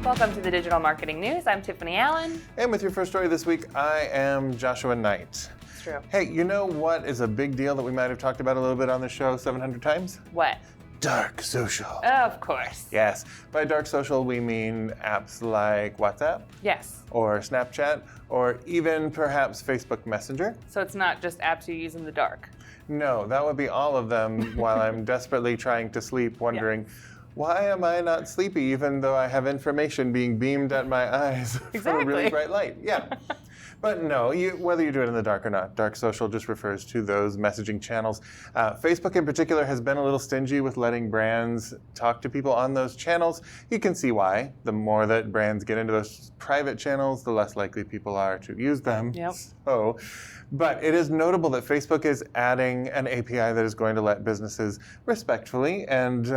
Welcome to the Digital Marketing News. I'm Tiffani Allen. And with your first story this week, I am Joshua Nite. It's true. Hey, you know what is a big deal that we might have talked about a little bit on the show 700 times? What? Dark social. Of course. Yes. By dark social, we mean apps like WhatsApp. Yes. Or Snapchat, or even perhaps Facebook Messenger. So it's not just apps you use in the dark. No, that would be all of them while I'm desperately trying to sleep, wondering, why am I not sleepy even though I have information being beamed at my eyes from a really bright light? Yeah. But no, whether you do it in the dark or not, dark social just refers to those messaging channels. Facebook in particular has been a little stingy with letting brands talk to people on those channels. You can see why. The more that brands get into those private channels, the less likely people are to use them. Yep. But it is notable that Facebook is adding an API that is going to let businesses respectfully and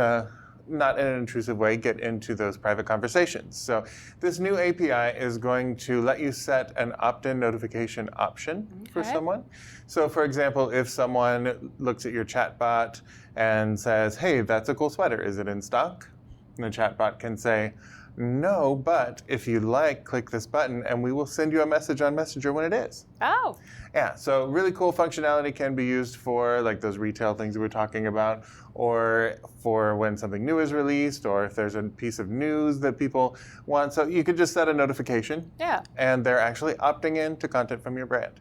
not in an intrusive way, get into those private conversations. So this new API is going to let you set an opt-in notification option for someone. So for example, if someone looks at your chatbot and says, hey, that's a cool sweater, is it in stock? And the chatbot can say, no, but if you like, click this button and we will send you a message on Messenger when it is. Oh. Yeah, so really cool functionality can be used for like those retail things we were talking about, or for when something new is released, or if there's a piece of news that people want. So you could just set a notification, and they're actually opting in to content from your brand.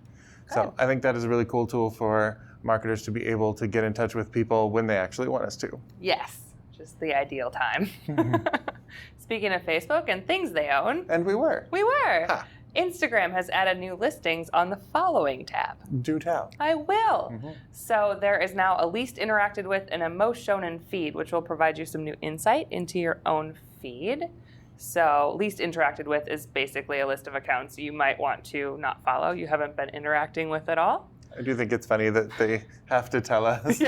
Good. So I think that is a really cool tool for marketers to be able to get in touch with people when they actually want us to. Yes, just the ideal time. Speaking of Facebook and things they own. And we were. Ha. Instagram has added new listings on the following tab. Do tell. I will. So there is now a least interacted with and a most shown in feed, which will provide you some new insight into your own feed. So least interacted with is basically a list of accounts you might want to not follow, you haven't been interacting with at all. I do think it's funny that they have to tell us.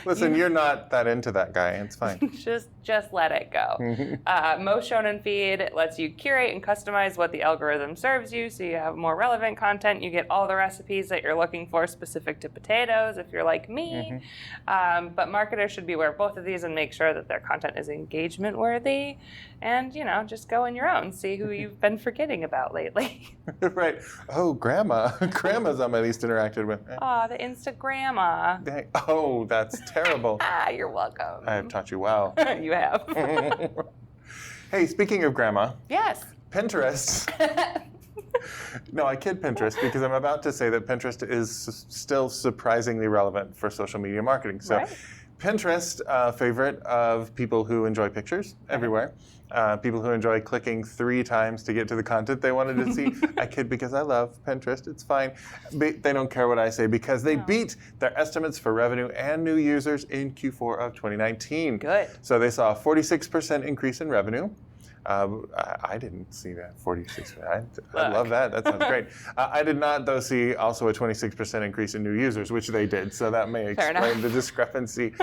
Listen, you're not that into that guy. It's fine. just let it go. Most shown in feed, it lets you curate and customize what the algorithm serves you, so you have more relevant content. You get all the recipes that you're looking for specific to potatoes, if you're like me. But marketers should be aware of both of these and make sure that their content is engagement worthy. And, just go on your own. See who you've been forgetting about lately. Right. Oh, Grandma. Grandma's on my least interacted with. Aw, the Instagramma. Oh, that's terrible. You're welcome. I have taught you well. You have. Hey, speaking of Grandma. Yes. Pinterest. No, I kid Pinterest because I'm about to say that Pinterest is still surprisingly relevant for social media marketing. So Pinterest, favorite of people who enjoy pictures everywhere. People who enjoy clicking 3 times to get to the content they wanted to see. I kid because I love Pinterest. It's fine. They don't care what I say because they beat their estimates for revenue and new users in Q4 of 2019. Good. So they saw a 46% increase in revenue. I didn't see that 46%. I love that. That sounds great. I did not, though, see also a 26% increase in new users, which they did. So that may explain the discrepancy.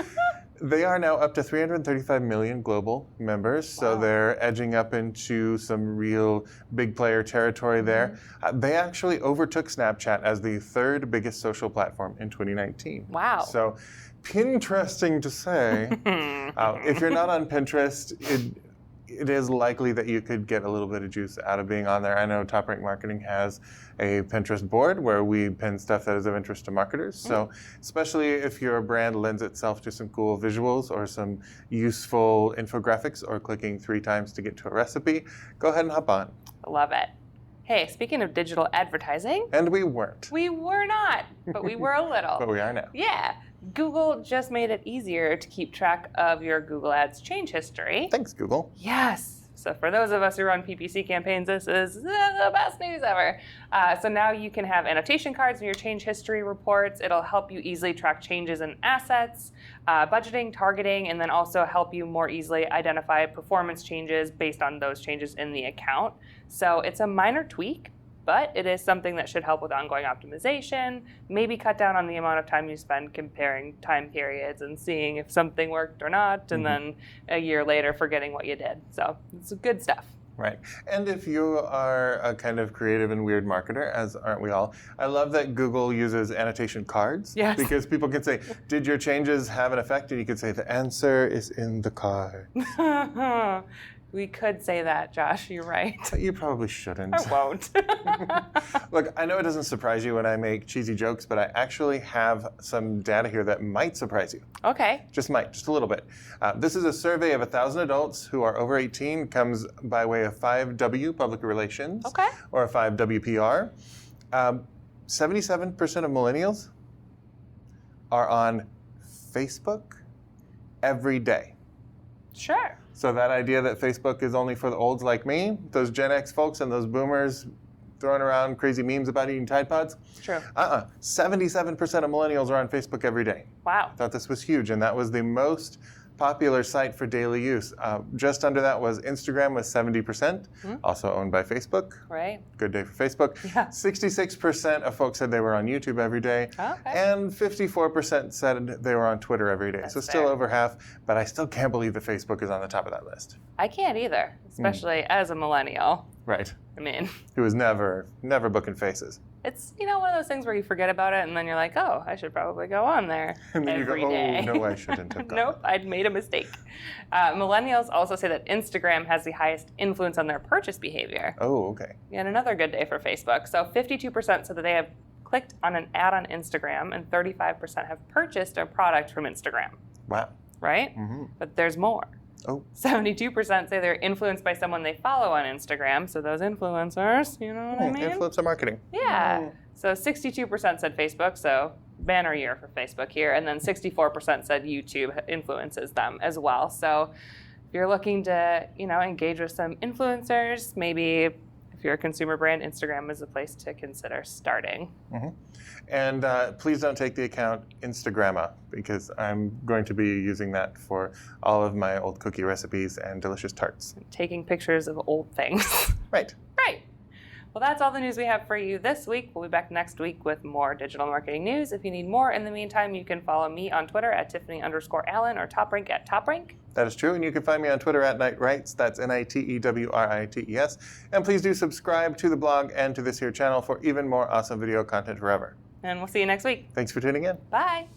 They are now up to 335 million global members, so they're edging up into some real big player territory there. They actually overtook Snapchat as the 3rd biggest social platform in 2019. Wow. So, Pinteresting to say. If you're not on Pinterest, it is likely that you could get a little bit of juice out of being on there. I know TopRank Marketing has a Pinterest board where we pin stuff that is of interest to marketers. So especially if your brand lends itself to some cool visuals or some useful infographics or clicking 3 times to get to a recipe, go ahead and hop on. Love it. Hey, speaking of digital advertising. And we weren't. We were not, but we were a little. But we are now. Yeah. Google just made it easier to keep track of your Google Ads change history. Thanks, Google. Yes. So for those of us who run PPC campaigns, this is the best news ever. So now you can have annotation cards in your change history reports. It'll help you easily track changes in assets, budgeting, targeting, and then also help you more easily identify performance changes based on those changes in the account. So it's a minor tweak, but it is something that should help with ongoing optimization, maybe cut down on the amount of time you spend comparing time periods and seeing if something worked or not, and then a year later forgetting what you did. So it's good stuff. Right. And if you are a kind of creative and weird marketer, as aren't we all, I love that Google uses annotation cards. Yes. Because people can say, did your changes have an effect? And you could say, the answer is in the card. We could say that, Josh. You're right. You probably shouldn't. I won't. Look, I know it doesn't surprise you when I make cheesy jokes, but I actually have some data here that might surprise you. Okay. Just might, just a little bit. This is a survey of 1,000 adults who are over 18, comes by way of 5W Public Relations, Okay. or a 5W PR. 77% of millennials are on Facebook every day. Sure. So that idea that Facebook is only for the olds like me, those Gen X folks and those boomers throwing around crazy memes about eating Tide Pods. True. 77% of millennials are on Facebook every day. Wow. I thought this was huge, and that was the most popular site for daily use. Just under that was Instagram with 70%, also owned by Facebook. Right. Good day for Facebook. Yeah. 66% of folks said they were on YouTube every day, Okay. and 54% said they were on Twitter every day. That's so still fair. over half, but I still can't believe that Facebook is on the top of that list. I can't either, especially as a millennial. Right. I mean, Who was never booking faces. it's, one of those things where you forget about it and then you're like, oh, I should probably go on there And then every you go, day. oh, no, I shouldn't have gone. Nope, I'd made a mistake. Millennials also say that Instagram has the highest influence on their purchase behavior. Oh, okay. And another good day for Facebook. So 52% said that they have clicked on an ad on Instagram and 35% have purchased a product from Instagram, Wow. right? Mm-hmm. But there's more. Oh. 72% say they're influenced by someone they follow on Instagram. So those influencers, you know what I mean? Influencer marketing. Yeah. Mm. So 62% said Facebook, so banner year for Facebook here. And then 64% said YouTube influences them as well. So if you're looking to, engage with some influencers, maybe if you're a consumer brand, Instagram is a place to consider starting. Mm-hmm. And please don't take the account Instagramma, because I'm going to be using that for all of my old cookie recipes and delicious tarts. Taking pictures of old things. Right. Right. Well, that's all the news we have for you this week. We'll be back next week with more digital marketing news. If you need more, in the meantime, you can follow me on Twitter at Tiffani_Allen or TopRank at TopRank. That is true, and you can find me on Twitter at NiteWrites. That's NITEWRITES. And please do subscribe to the blog and to this here channel for even more awesome video content forever. And we'll see you next week. Thanks for tuning in. Bye.